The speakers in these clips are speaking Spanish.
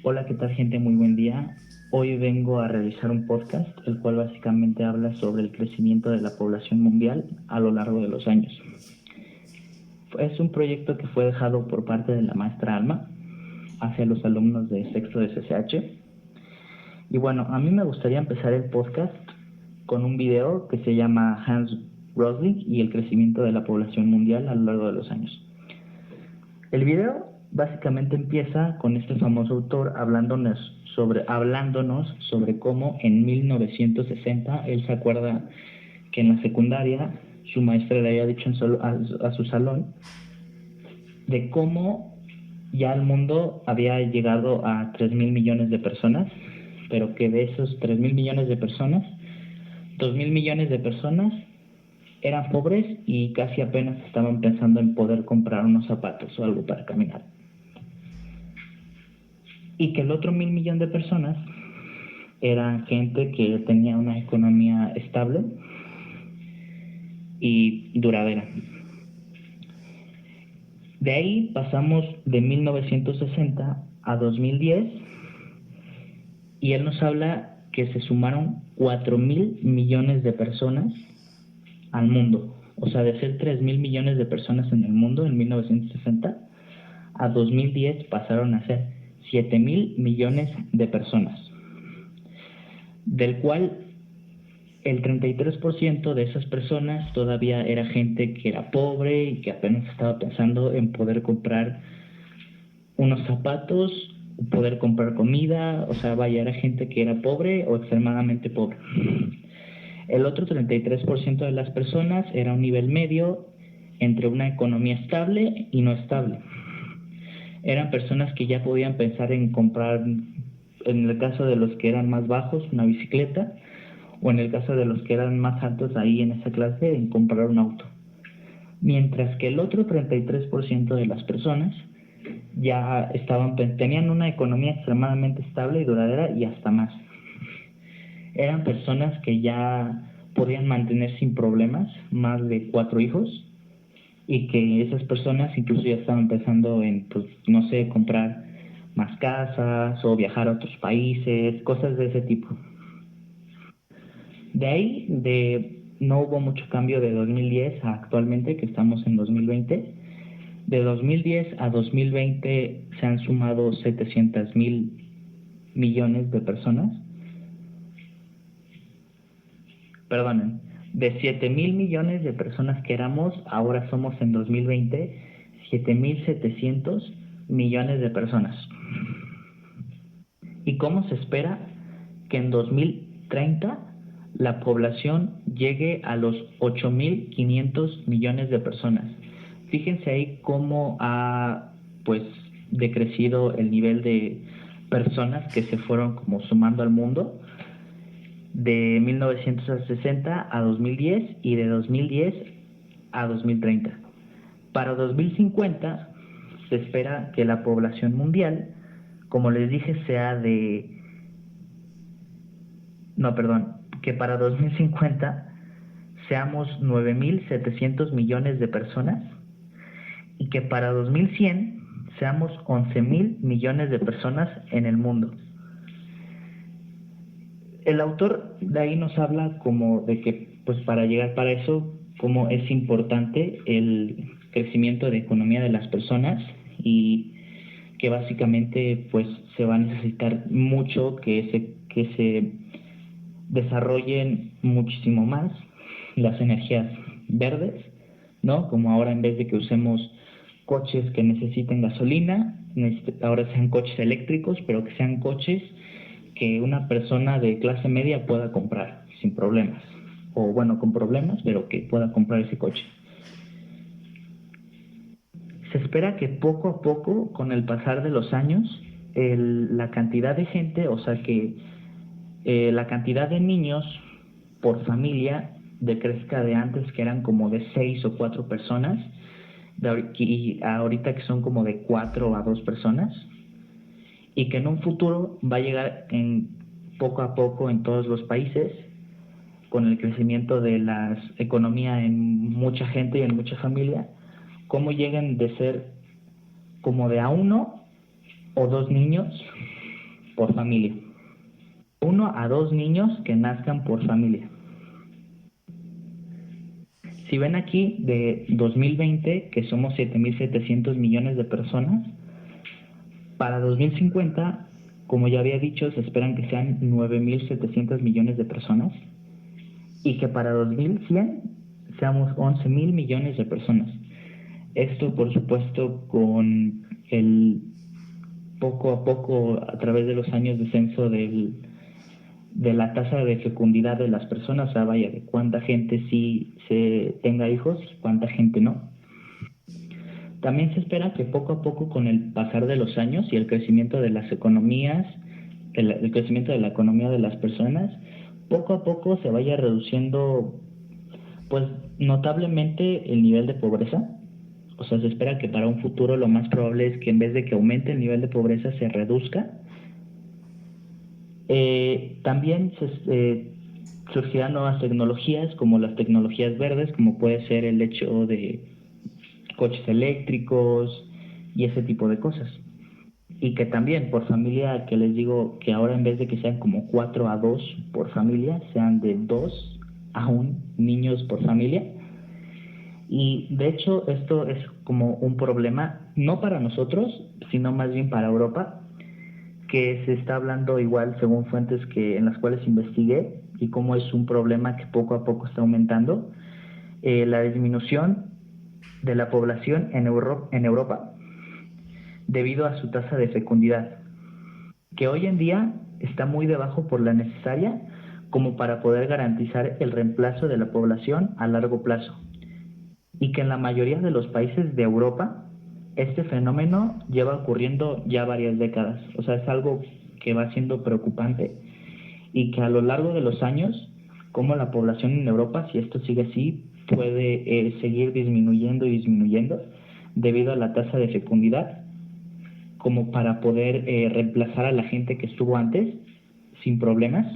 Hola, ¿qué tal, gente? Muy buen día. Hoy vengo a realizar un podcast, el cual básicamente habla sobre el crecimiento de la población mundial a lo largo de los años. Es un proyecto que fue dejado por parte de la maestra Alma hacia los alumnos de sexto de CCH. Y bueno, a mí me gustaría empezar el podcast con un video que se llama Hans Rosling y el crecimiento de la población mundial a lo largo de los años. El video básicamente empieza con este famoso autor hablándonos sobre cómo en 1960 él se acuerda que en la secundaria su maestra le había dicho a su salón de cómo ya el mundo había llegado a 3.000 millones de personas, pero que de esos 3.000 millones de personas, 2.000 millones de personas eran pobres y casi apenas estaban pensando en poder comprar unos zapatos o algo para caminar. Y que el otro 1.000 millones de personas eran gente que tenía una economía estable y duradera. De ahí pasamos de 1960 a 2010 y él nos habla que se sumaron 4.000 millones de personas al mundo. O sea, de ser 3.000 millones de personas en el mundo en 1960, a 2010 pasaron a ser 7.000 millones de personas, del cual el 33% de esas personas todavía era gente que era pobre y que apenas estaba pensando en poder comprar unos zapatos, poder comprar comida, o sea, vaya, era gente que era pobre o extremadamente pobre. El otro 33% de las personas era un nivel medio entre una economía estable y no estable. Eran personas que ya podían pensar en comprar, en el caso de los que eran más bajos, una bicicleta, o en el caso de los que eran más altos ahí en esa clase, en comprar un auto. Mientras que el otro 33% de las personas ya tenían una economía extremadamente estable y duradera y hasta más. Eran personas que ya podían mantener sin problemas más de 4 hijos y que esas personas incluso ya estaban pensando en, pues, no sé, comprar más casas o viajar a otros países, cosas de ese tipo. De ahí, no hubo mucho cambio de 2010 a actualmente, que estamos en 2020. De 2010 a 2020 se han sumado 700.000 millones de personas. Perdonen, de 7.000 millones de personas que éramos, ahora somos en 2020 7.700 millones de personas. ¿Y cómo se espera que en 2030 la población llegue a los 8.500 millones de personas? Fíjense ahí cómo ha, pues, decrecido el nivel de personas que se fueron como sumando al mundo de 1960 a 2010 y de 2010 a 2030. Para 2050 se espera que la población mundial, como les dije, que para 2050 seamos 9.700 millones de personas y que para 2100 seamos 11.000 millones de personas en el mundo. El autor de ahí nos habla como de que, pues, para llegar para eso, cómo es importante el crecimiento de economía de las personas y que básicamente, pues, se va a necesitar mucho que se desarrollen muchísimo más las energías verdes, ¿no? Como ahora, en vez de que usemos coches que necesiten gasolina, ahora sean coches eléctricos, pero que sean coches que una persona de clase media pueda comprar sin problemas, o bueno, con problemas, pero que pueda comprar ese coche. Se espera que poco a poco, con el pasar de los años, la cantidad de gente, o sea que la cantidad de niños por familia decrezca de antes, que eran como de 6 o 4 personas, y ahorita que son como de 4 a 2 personas, y que en un futuro va a llegar poco a poco en todos los países, con el crecimiento de la economía en mucha gente y en mucha familia, cómo lleguen de ser como de a 1 o 2 niños por familia. 1 a 2 niños que nazcan por familia. Si ven aquí de 2020, que somos 7.700 millones de personas, para 2050, como ya había dicho, se esperan que sean 9.700 millones de personas y que para 2100 seamos 11.000 millones de personas. Esto, por supuesto, con el poco a poco, a través de los años, descenso de la tasa de fecundidad de las personas, o sea, vaya, de cuánta gente sí se tenga hijos y cuánta gente no. También se espera que poco a poco, con el pasar de los años y el crecimiento de las economías, el crecimiento de la economía de las personas, poco a poco se vaya reduciendo, pues, notablemente el nivel de pobreza. O sea, se espera que para un futuro lo más probable es que en vez de que aumente el nivel de pobreza, se reduzca. También surgirán nuevas tecnologías, como las tecnologías verdes, como puede ser el hecho de coches eléctricos y ese tipo de cosas. Y que también por familia, que les digo que ahora en vez de que sean como 4 a 2 por familia, sean de 2 a 1 niños por familia. Y de hecho esto es como un problema, no para nosotros, sino más bien para Europa, que se está hablando igual según fuentes en las cuales investigué, y cómo es un problema que poco a poco está aumentando, la disminución de la población en Europa debido a su tasa de fecundidad, que hoy en día está muy debajo por la necesaria como para poder garantizar el reemplazo de la población a largo plazo, y que en la mayoría de los países de Europa este fenómeno lleva ocurriendo ya varias décadas. O sea, es algo que va siendo preocupante, y que a lo largo de los años, como la población en Europa, si esto sigue así, puede seguir disminuyendo y disminuyendo debido a la tasa de fecundidad, como para poder reemplazar a la gente que estuvo antes sin problemas.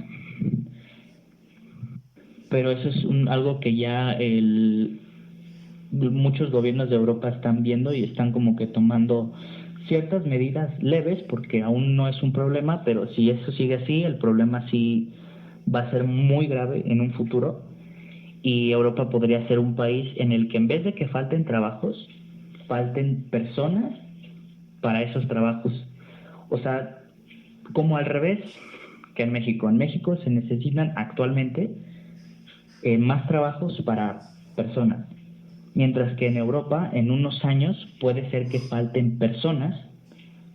Pero eso es algo que ya muchos gobiernos de Europa están viendo, y están como que tomando ciertas medidas leves, porque aún no es un problema, pero si eso sigue así, el problema sí va a ser muy grave en un futuro, y Europa podría ser un país en el que en vez de que falten trabajos, falten personas para esos trabajos. O sea, como al revés que en México. En México se necesitan actualmente más trabajos para personas, mientras que en Europa en unos años puede ser que falten personas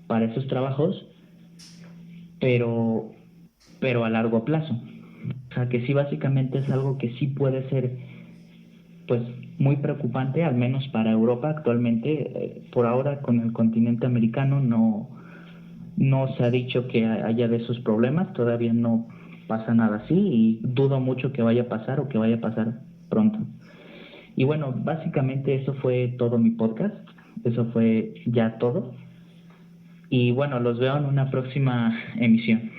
para esos trabajos, pero a largo plazo. O sea, que sí, básicamente es algo que sí puede ser, pues, muy preocupante, al menos para Europa actualmente. Por ahora, con el continente americano no se ha dicho que haya de esos problemas, todavía no pasa nada así, y dudo mucho que vaya a pasar, o que vaya a pasar pronto. Y bueno, básicamente eso fue todo mi podcast, eso fue ya todo. Y bueno, los veo en una próxima emisión.